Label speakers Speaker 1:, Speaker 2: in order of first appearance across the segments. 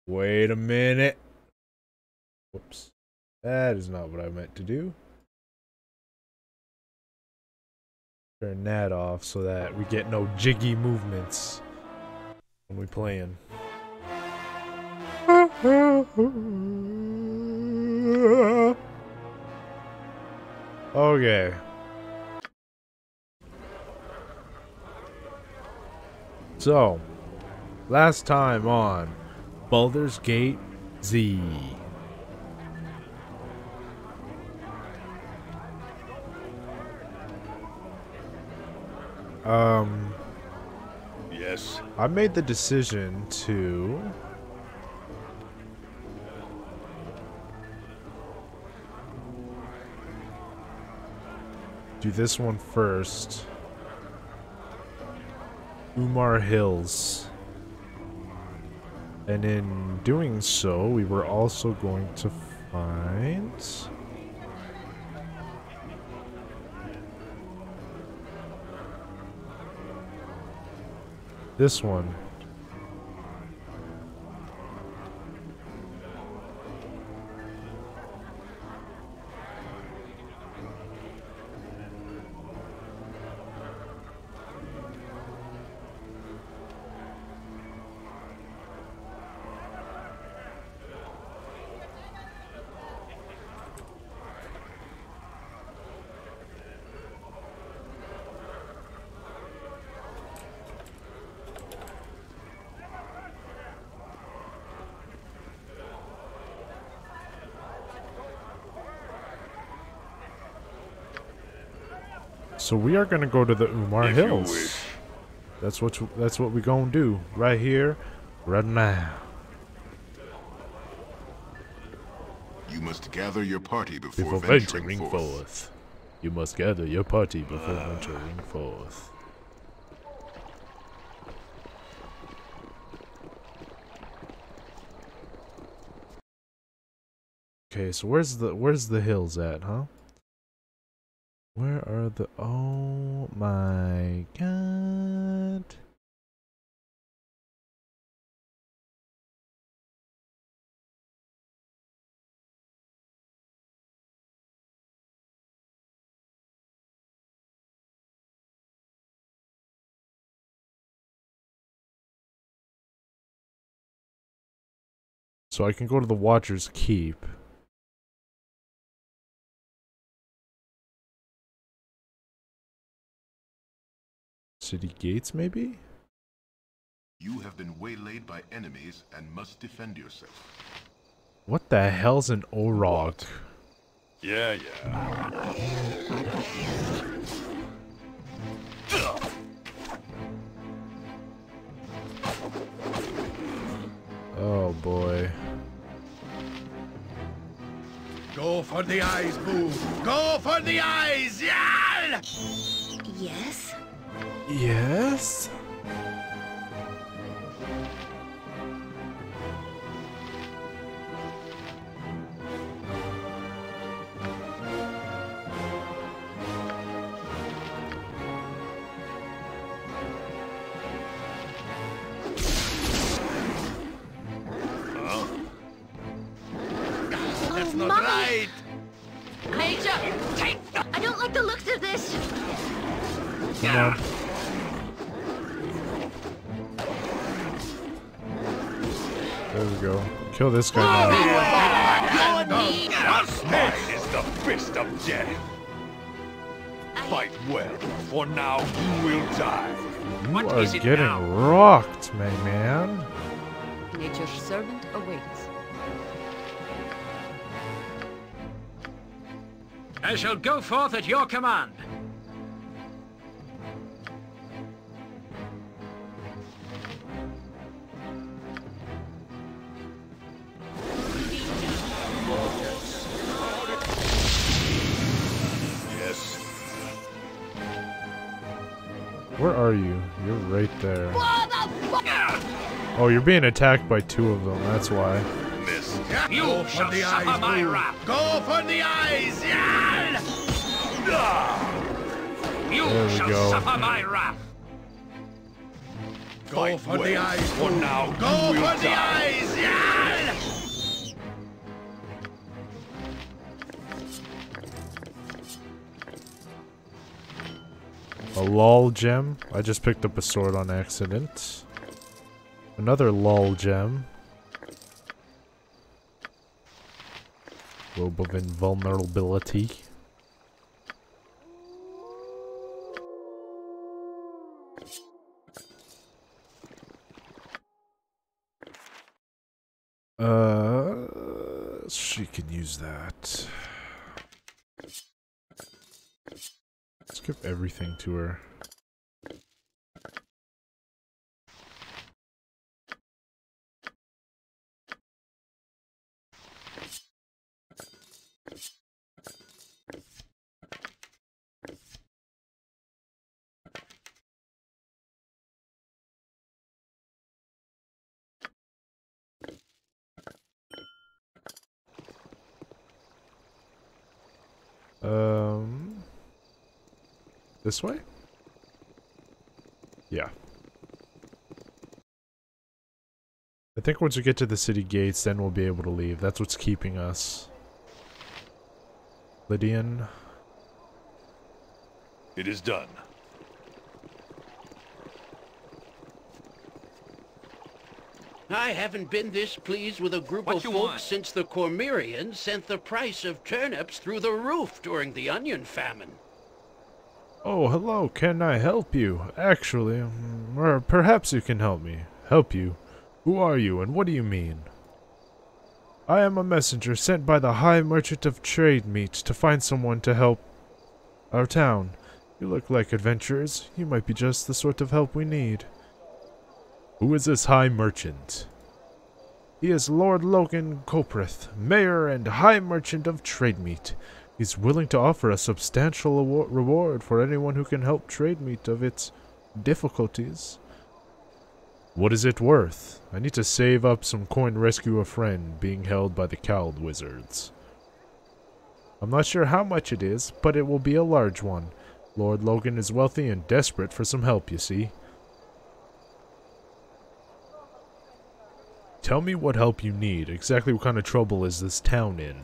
Speaker 1: Wait a minute. Whoops. That is not what I meant to do. Turn that off so that we get no jiggy movements when we playing. Okay. So, last time on Baldur's Gate Z.
Speaker 2: Yes.
Speaker 1: I made the decision to do this one first. Umar Hills. And in doing so, we were also going to find this one. So we are gonna go to the Umar Hills. That's what we gonna do right here, right now.
Speaker 2: You must gather your party before
Speaker 1: Before
Speaker 2: venturing
Speaker 1: venturing
Speaker 2: forth.
Speaker 1: forth. You must gather your party before venturing forth. Okay, so where's the hills at, huh? Where are the... Oh my god. So I can go to the Watcher's Keep. City gates, maybe?
Speaker 2: You have been waylaid by enemies and must defend yourself.
Speaker 1: What the hell's an Orog?
Speaker 2: What? Yeah.
Speaker 1: Oh boy.
Speaker 3: Go for the eyes, Boo! Go for the eyes! Yeah!
Speaker 4: Yes?
Speaker 1: Yes?
Speaker 3: That's not
Speaker 4: Mommy!
Speaker 3: right!
Speaker 4: Major, I don't like the looks of this.
Speaker 1: Come on. There we go. Kill this guy now.
Speaker 2: Mine is the fist of death. Fight well, for now you will die.
Speaker 1: You are getting rocked, my man.
Speaker 4: Nature's servant awaits.
Speaker 5: I shall go forth at your command.
Speaker 2: Yes.
Speaker 1: Where are you? You're right there. Oh, you're being attacked by two of them, that's why.
Speaker 2: Miss.
Speaker 5: You
Speaker 3: Go for
Speaker 5: shall
Speaker 3: the
Speaker 5: suffer
Speaker 3: eyes,
Speaker 5: my
Speaker 3: Boo!
Speaker 5: wrath.
Speaker 3: Go for the eyes! Yeah!
Speaker 5: You
Speaker 1: There we
Speaker 5: shall
Speaker 1: go.
Speaker 5: suffer my wrath.
Speaker 3: Go
Speaker 2: Fight
Speaker 3: for the
Speaker 2: well,
Speaker 3: eyes,
Speaker 2: for
Speaker 3: Boo!
Speaker 2: now
Speaker 3: Go
Speaker 2: you will
Speaker 3: for the
Speaker 2: die.
Speaker 3: eyes! Yeah!
Speaker 1: A lol gem. I just picked up a sword on accident. Another lol gem. Robe of invulnerability. She can use that. Let's give everything to her. This way? Yeah. I think once we get to the city gates, then we'll be able to leave. That's what's keeping us. Lydian.
Speaker 2: It is done.
Speaker 6: I haven't been this pleased with a group of folks since the Cormyreans sent the price of turnips through the roof during the onion famine.
Speaker 1: Oh, hello, can I help you? Actually, or perhaps you can help me. Help you? Who are you, and what do you mean? I am a messenger sent by the High Merchant of Trade Meat to find someone to help our town. You look like adventurers. You might be just the sort of help we need. Who is this High Merchant? He is Lord Logan Coprith, Mayor and High Merchant of Trade Meat. He's willing to offer a substantial reward for anyone who can help trade meat of its difficulties. What is it worth? I need to save up some coin to rescue a friend being held by the cowled wizards. I'm not sure how much it is, but it will be a large one. Lord Logan is wealthy and desperate for some help, you see. Tell me what help you need. Exactly what kind of trouble is this town in?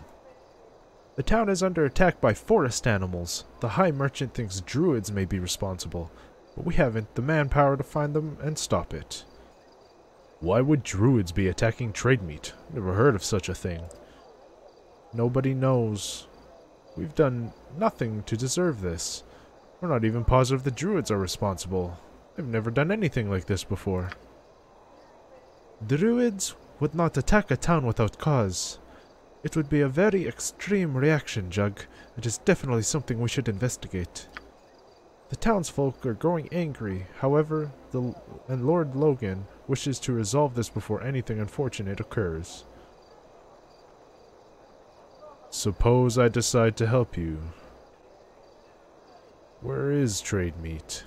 Speaker 1: The town is under attack by forest animals. The High Merchant thinks druids may be responsible, but we haven't the manpower to find them and stop it. Why would druids be attacking trade meat? Never heard of such a thing. Nobody knows. We've done nothing to deserve this. We're not even positive the druids are responsible. They've never done anything like this before. Druids would not attack a town without cause. It would be a very extreme reaction, Jug. It is definitely something we should investigate. The townsfolk are growing angry, however, and Lord Logan wishes to resolve this before anything unfortunate occurs. Suppose I decide to help you. Where is trade meat?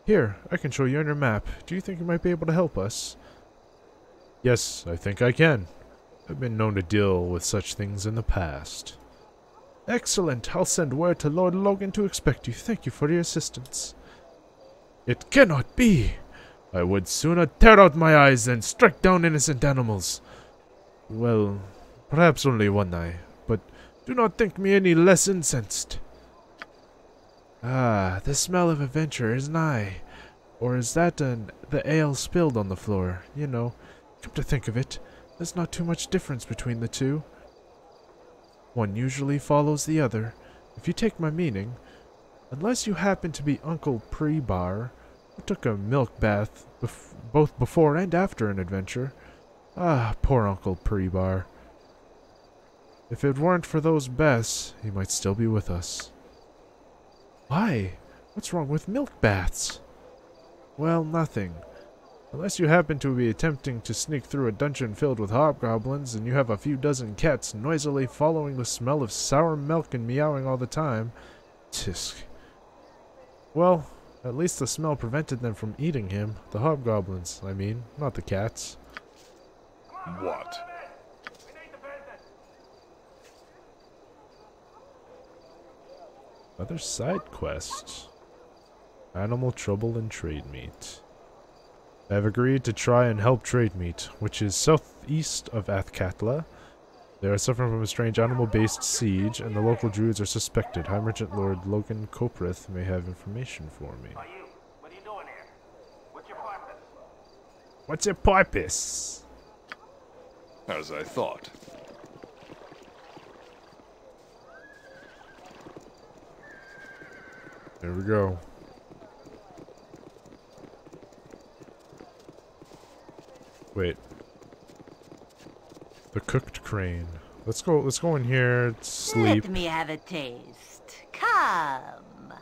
Speaker 1: Here, I can show you on your map. Do you think you might be able to help us? Yes, I think I can. I've been known to deal with such things in the past. Excellent. I'll send word to Lord Logan to expect you. Thank you for your assistance. It cannot be! I would sooner tear out my eyes than strike down innocent animals. Well, perhaps only one eye, but do not think me any less incensed. Ah, the smell of adventure is nigh. Or is that the ale spilled on the floor? You know, come to think of it, there's not too much difference between the two. One usually follows the other, if you take my meaning. Unless you happen to be Uncle Prebar, who took a milk bath both before and after an adventure. Ah, poor Uncle Prebar. If it weren't for those baths, he might still be with us. Why? What's wrong with milk baths? Well, nothing. Unless you happen to be attempting to sneak through a dungeon filled with hobgoblins and you have a few dozen cats noisily following the smell of sour milk and meowing all the time. Tisk. Well, at least the smell prevented them from eating him. The hobgoblins, I mean, not the cats.
Speaker 2: What?
Speaker 1: Other side quests. Animal trouble and trade meat. I have agreed to try and help trade meat, which is southeast of Athkatla. They are suffering from a strange animal-based siege, and the local druids are suspected. High Merchant Lord Logan Coprith may have information for me.
Speaker 7: What are you doing here? What's your purpose?
Speaker 1: What's your purpose?
Speaker 2: As I thought.
Speaker 1: There we go. Wait. The cooked crane. Let's go in here, sleep.
Speaker 8: Let me have a taste. Come.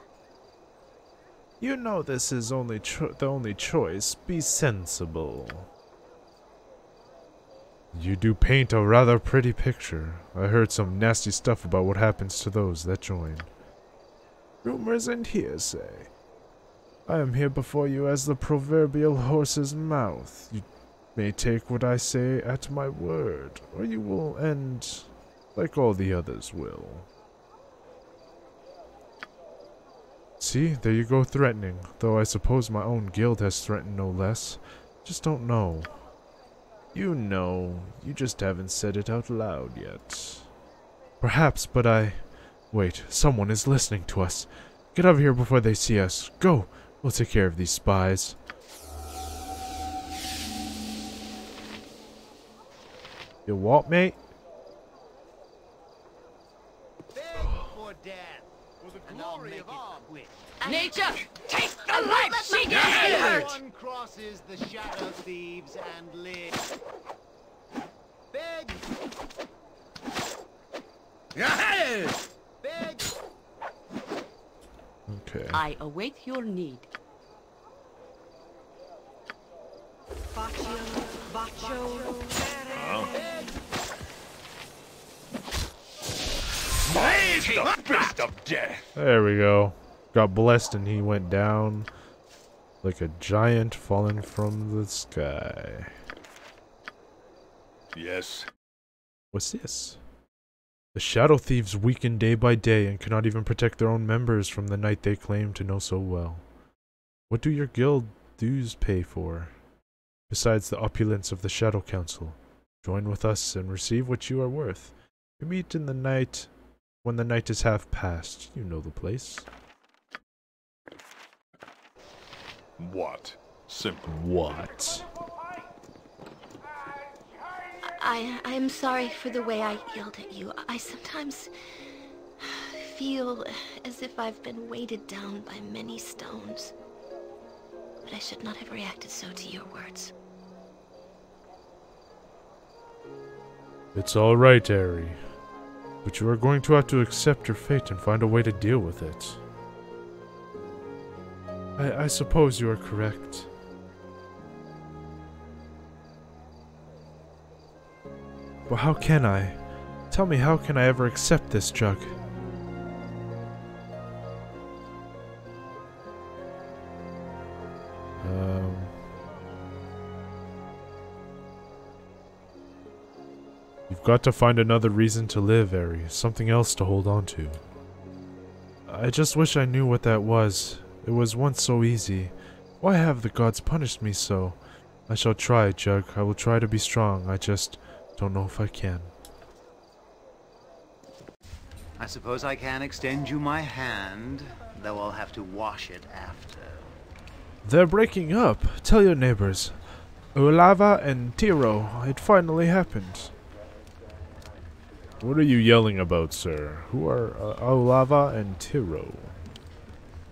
Speaker 1: You know this is the only choice. Be sensible. You do paint a rather pretty picture. I heard some nasty stuff about what happens to those that join. Rumors and hearsay. I am here before you as the proverbial horse's mouth. You may take what I say at my word, or you will end like all the others will. See, there you go threatening, though I suppose my own guild has threatened no less. Just don't know. You know, you just haven't said it out loud yet. Perhaps, but wait, someone is listening to us. Get over here before they see us. Go! We'll take care of these spies. You what, mate?
Speaker 3: For death, for the glory of arms.
Speaker 4: Nature, take the life she gets hurt!
Speaker 3: One crosses the shadow thieves and lives. Beg! Beg!
Speaker 1: Okay.
Speaker 8: I await your need.
Speaker 2: It's the fist of death.
Speaker 1: There we go. Got blessed and he went down like a giant falling from the sky.
Speaker 2: Yes.
Speaker 1: What's this? The Shadow Thieves weaken day by day and cannot even protect their own members from the knight they claim to know so well. What do your guild dues pay for? Besides the opulence of the Shadow Council, join with us and receive what you are worth. We meet in the night when the night is half past. You know the place.
Speaker 2: What? Simple.
Speaker 1: What?
Speaker 4: I am sorry for the way I yelled at you. I sometimes feel as if I've been weighted down by many stones. But I should not have reacted so to your words.
Speaker 1: It's alright, Ari. But you are going to have to accept your fate and find a way to deal with it. I suppose you are correct. But how can I? Tell me, how can I ever accept this, Jug? You've got to find another reason to live, Ari. Something else to hold on to. I just wish I knew what that was. It was once so easy. Why have the gods punished me so? I shall try, Jug. I will try to be strong. I just don't know if I can.
Speaker 9: I suppose I can extend you my hand, though I'll have to wash it after.
Speaker 1: They're breaking up. Tell your neighbors. Olava and Tiro. It finally happened. What are you yelling about, sir? Who are Olava and Tiro?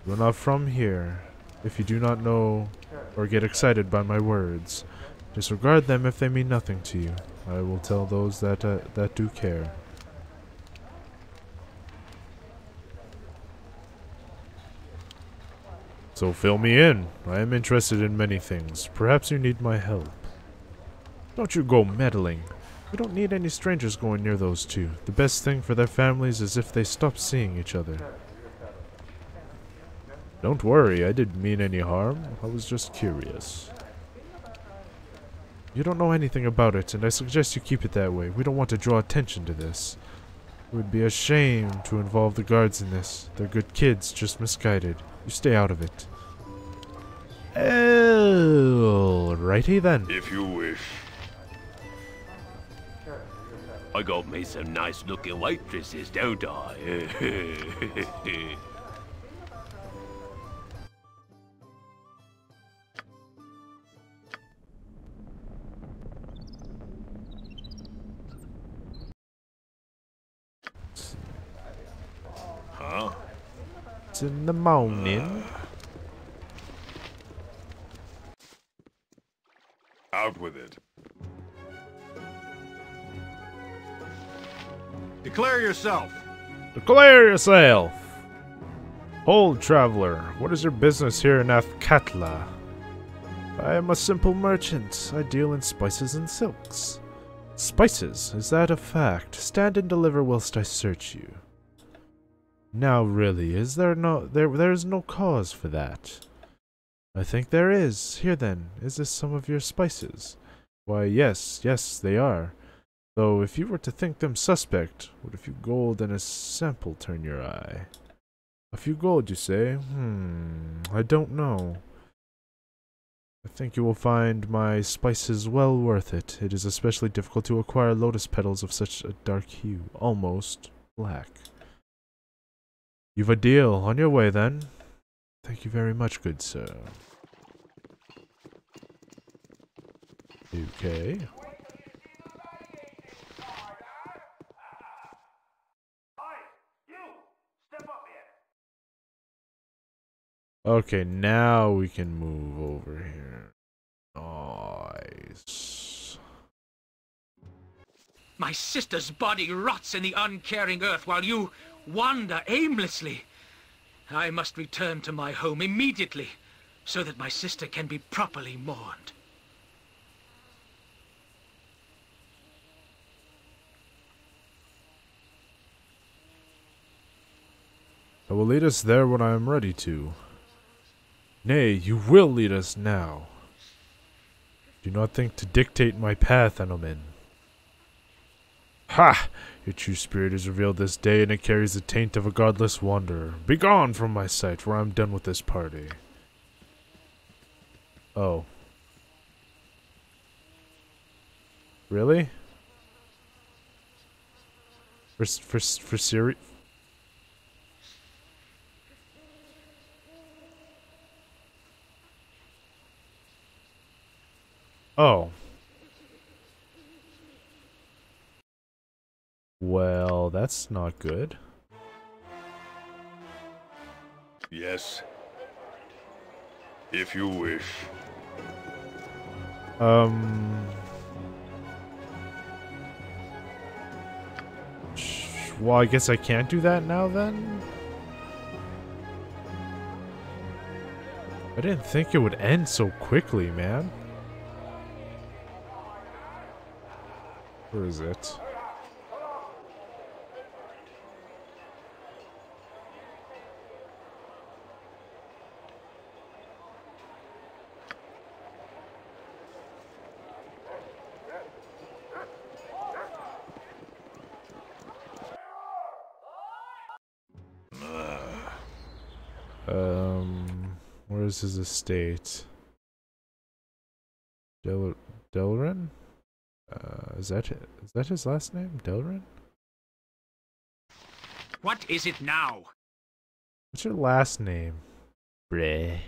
Speaker 1: You're not from here. If you do not know or get excited by my words, disregard them if they mean nothing to you. I will tell those that do care. So fill me in. I am interested in many things. Perhaps you need my help. Don't you go meddling. We don't need any strangers going near those two. The best thing for their families is if they stop seeing each other. Don't worry, I didn't mean any harm. I was just curious. You don't know anything about it, and I suggest you keep it that way. We don't want to draw attention to this. It would be a shame to involve the guards in this. They're good kids, just misguided. You stay out of it. Alrighty then.
Speaker 2: If you wish.
Speaker 10: I got me some nice looking waitresses, don't I?
Speaker 2: Huh?
Speaker 1: It's in the morning.
Speaker 2: Out with it. Declare yourself.
Speaker 1: Declare yourself! Hold, traveler. What is your business here in Athkatla? I am a simple merchant. I deal in spices and silks. Spices? Is that a fact? Stand and deliver whilst I search you. Now really, is there there is no cause for that. I think there is. Here then, is this some of your spices? Why yes, they are. Though if you were to think them suspect, would a few gold and a sample turn your eye? A few gold, you say? I don't know. I think you will find my spices well worth it. It is especially difficult to acquire lotus petals of such a dark hue, almost black. You've a deal. On your way, then. Thank you very much, good sir. Okay. Okay, now we can move over here. Nice.
Speaker 5: My sister's body rots in the uncaring earth while you wander aimlessly. I must return to my home immediately, so that my sister can be properly mourned.
Speaker 1: I will lead us there when I am ready to. Nay, you will lead us now. Do not think to dictate my path, Enomen. Ha! Your true spirit is revealed this day, and it carries the taint of a godless wanderer. Begone from my sight, for I am done with this party. Oh. Really? For Siri? Oh. Well, that's not good.
Speaker 2: Yes. If you wish.
Speaker 1: Well, I guess I can't do that now then? I didn't think it would end so quickly, man. Where is it? Where is his estate? Delrin? Is that his last name? Delrin?
Speaker 5: What is it now?
Speaker 1: What's your last name? Bleh.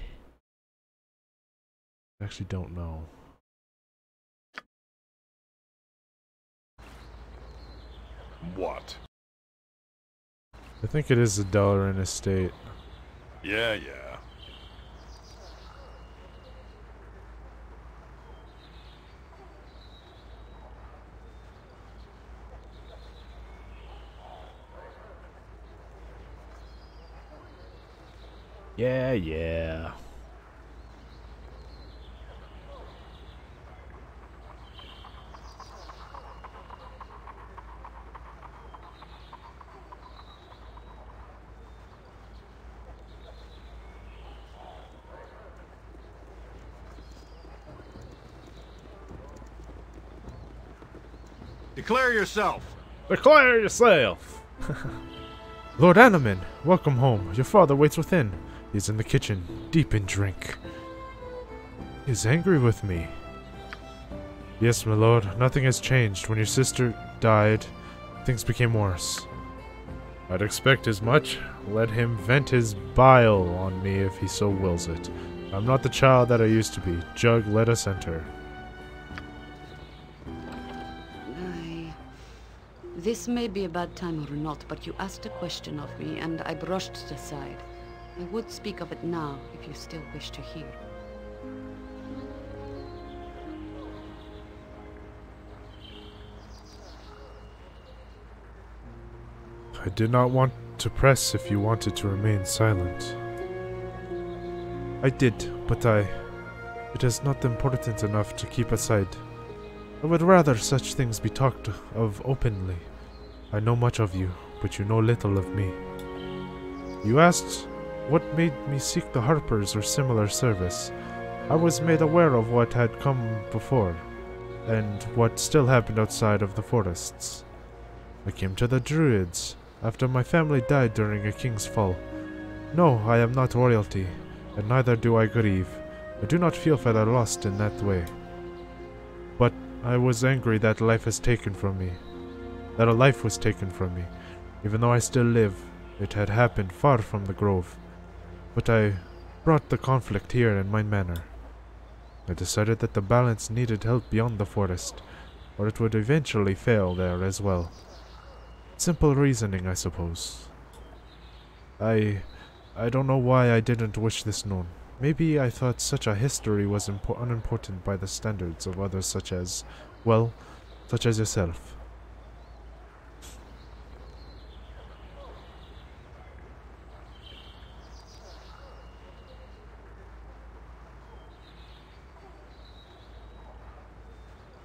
Speaker 1: I actually don't know.
Speaker 2: What?
Speaker 1: I think it is the Delrin estate.
Speaker 2: Yeah.
Speaker 1: Yeah.
Speaker 2: Declare yourself.
Speaker 1: Declare yourself! Lord Enomen, welcome home. Your father waits within. He is in the kitchen, deep in drink. He is angry with me. Yes, my lord, nothing has changed. When your sister died, things became worse. I'd expect as much. Let him vent his bile on me if he so wills it. I'm not the child that I used to be. Jug, let us enter.
Speaker 11: This may be a bad time or not, but you asked a question of me, and I brushed it aside. I would speak of it now, if you still wish to hear.
Speaker 1: I did not want to press if you wanted to remain silent. I did, but it is not important enough to keep aside. I would rather such things be talked of openly. I know much of you, but you know little of me. You asked what made me seek the Harpers or similar service. I was made aware of what had come before, and what still happened outside of the forests. I came to the Druids after my family died during a king's fall. No, I am not royalty, and neither do I grieve. I do not feel for their loss in that way. But I was angry that life was taken from me. That a life was taken from me. Even though I still live, it had happened far from the grove. But I brought the conflict here in my manor. I decided that the balance needed help beyond the forest, or it would eventually fail there as well. Simple reasoning, I suppose. I don't know why I didn't wish this known. Maybe I thought such a history was unimportant by the standards of others such as, well, such as yourself.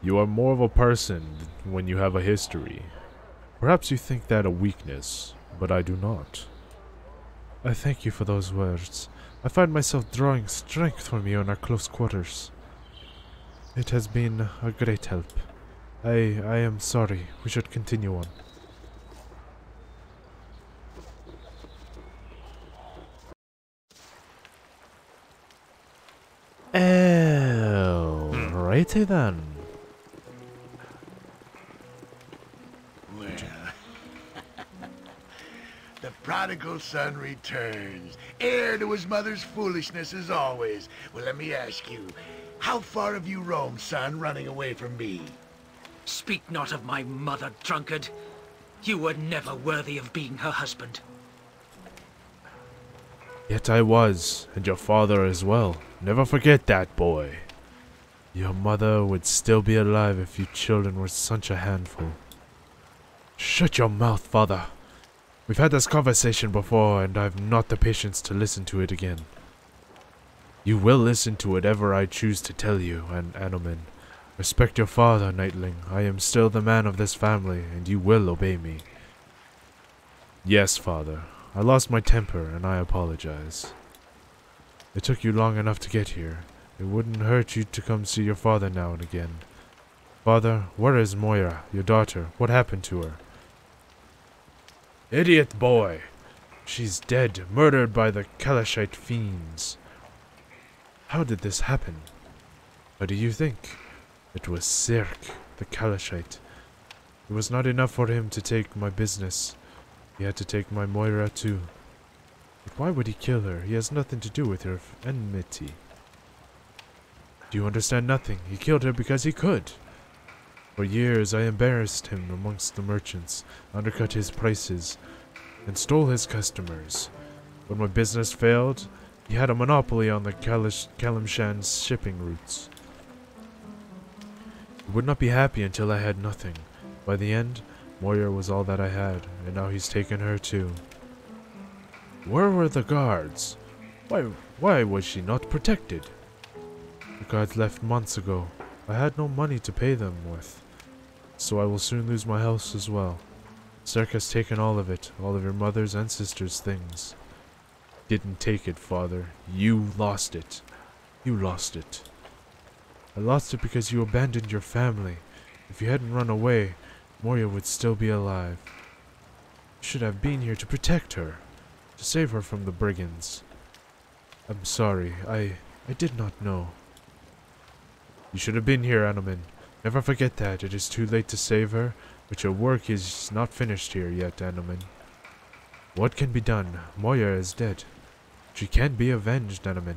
Speaker 1: You are more of a person when you have a history. Perhaps you think that a weakness, but I do not. I thank you for those words. I find myself drawing strength from you in our close quarters. It has been a great help. I am sorry. We should continue on. Alrighty then.
Speaker 12: The prodigal son returns, heir to his mother's foolishness as always. Well, let me ask you, how far have you roamed, son, running away from me?
Speaker 5: Speak not of my mother, drunkard. You were never worthy of being her husband.
Speaker 1: Yet I was, and your father as well. Never forget that, boy. Your mother would still be alive if you children were such a handful. Shut your mouth, father. We've had this conversation before, and I've not the patience to listen to it again. You will listen to whatever I choose to tell you, and Anomen. Respect your father, Knightling. I am still the man of this family, and you will obey me. Yes, father. I lost my temper, and I apologize. It took you long enough to get here. It wouldn't hurt you to come see your father now and again. Father, where is Moira, your daughter? What happened to her? Idiot boy! She's dead, murdered by the Kalashite fiends. How did this happen? What do you think? It was Cirque, the Kalashite. It was not enough for him to take my business. He had to take my Moira too. But why would he kill her? He has nothing to do with her enmity. Do you understand nothing? He killed her because he could. For years I embarrassed him amongst the merchants, undercut his prices, and stole his customers. When my business failed, he had a monopoly on the Kalimshan's shipping routes. He would not be happy until I had nothing. By the end, Moira was all that I had, and now he's taken her too. Where were the guards? Why was she not protected? The guards left months ago. I had no money to pay them with, so I will soon lose my house as well. Cirque has taken all of it, all of your mother's and sister's things. Didn't take it, father. You lost it. You lost it. I lost it because you abandoned your family. If you hadn't run away, Moira would still be alive. You should have been here to protect her, to save her from the brigands. I'm sorry, I did not know. You should have been here, Anomen. Never forget that. It is too late to save her, But your work is not finished here yet, Anomen. What can be done? Moya is dead. She can be avenged, Anomen.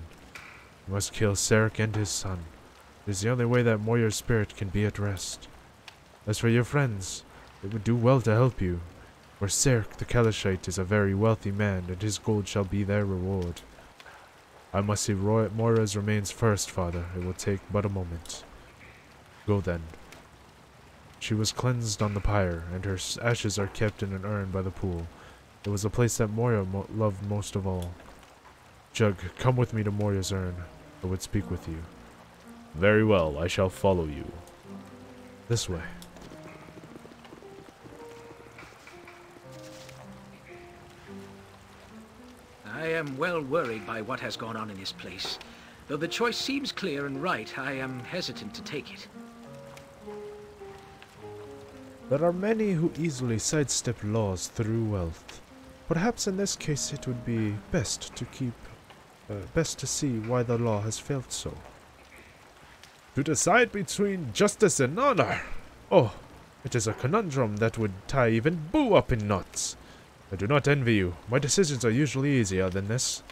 Speaker 1: You must kill Sarek and his son. It is the only way that Moya's spirit can be at rest. As for your friends, they would do well to help you, for Sarek the Kalashite is a very wealthy man, and his gold shall be their reward. I must see Moira's remains first, father. It will take but a moment. Go then. She was cleansed on the pyre, and her ashes are kept in an urn by the pool. It was the place that Moira loved most of all. Jug, come with me to Moira's urn. I would speak with you.
Speaker 10: Very well, I shall follow you.
Speaker 1: This way.
Speaker 5: I am well worried by what has gone on in this place. Though the choice seems clear and right, I am hesitant to take it.
Speaker 1: There are many who easily sidestep laws through wealth. Perhaps in this case it would be best to see why the law has failed so. To decide between justice and honor! Oh, it is a conundrum that would tie even Boo up in knots. I do not envy you. My decisions are usually easier than this.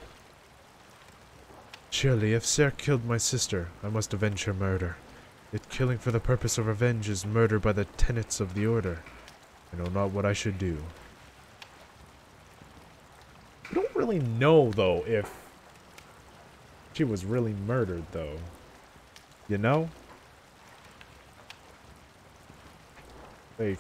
Speaker 1: Surely, if Sarek killed my sister, I must avenge her murder. Yet killing for the purpose of revenge is murder by the tenets of the Order. I know not what I should do.
Speaker 13: I don't really know, though, if she was really murdered, though.
Speaker 1: You know? Like...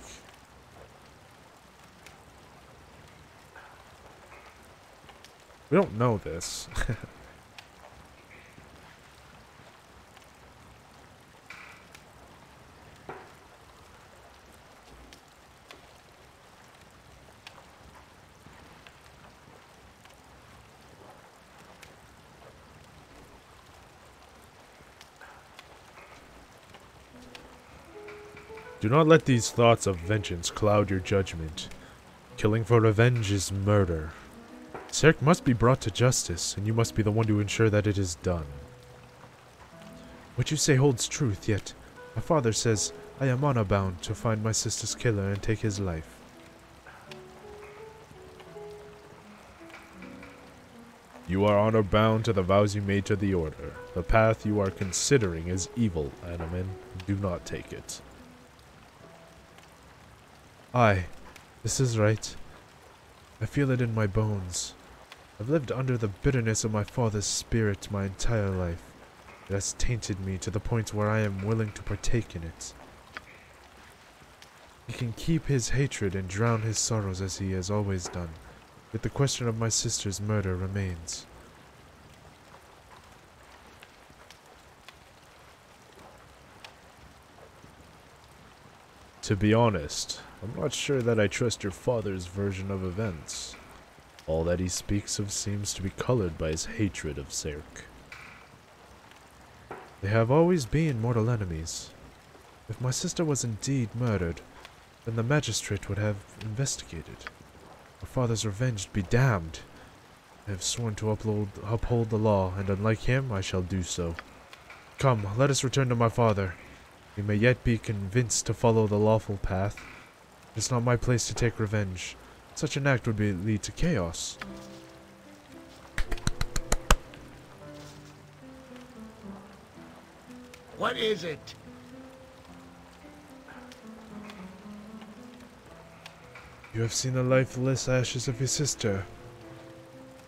Speaker 1: we don't know this. Do not let these thoughts of vengeance cloud your judgment. Killing for revenge is murder. Sarek must be brought to justice, and you must be the one to ensure that it is done. What you say holds truth, yet my father says I am honor-bound to find my sister's killer and take his life.
Speaker 13: You are honor-bound to the vows you made to the Order. The path you are considering is evil, Anomen. Do not take it.
Speaker 1: Aye, this is right. I feel it in my bones. I've lived under the bitterness of my father's spirit my entire life. It has tainted me to the point where I am willing to partake in it. He can keep his hatred and drown his sorrows as he has always done, yet the question of my sister's murder remains.
Speaker 13: To be honest, I'm not sure that I trust your father's version of events. All that he speaks of seems to be colored by his hatred of Sarek.
Speaker 1: They have always been mortal enemies. If my sister was indeed murdered, then the magistrate would have investigated. My father's revenge be damned. I have sworn to uphold the law, and unlike him, I shall do so. Come, let us return to my father. We may yet be convinced to follow the lawful path. It is not my place to take revenge. Such an act would lead to chaos.
Speaker 12: What is it?
Speaker 1: You have seen the lifeless ashes of your sister.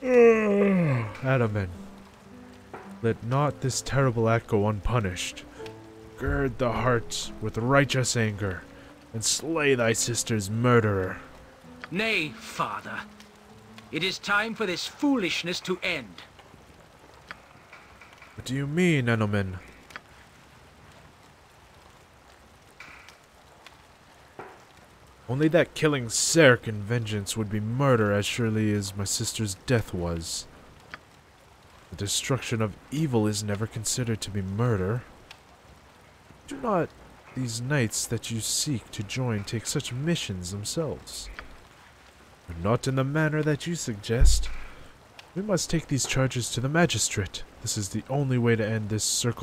Speaker 1: Adaman, let not this terrible act go unpunished. Gird the heart with righteous anger, and slay thy sister's murderer.
Speaker 5: Nay, father. It is time for this foolishness to end.
Speaker 1: What do you mean, Enomen? Only that killing Sarek in vengeance would be murder as surely as my sister's death was. The destruction of evil is never considered to be murder. Do not these knights that you seek to join take such missions themselves? Not in the manner that you suggest. We must take these charges to the magistrate. This is the only way to end this circle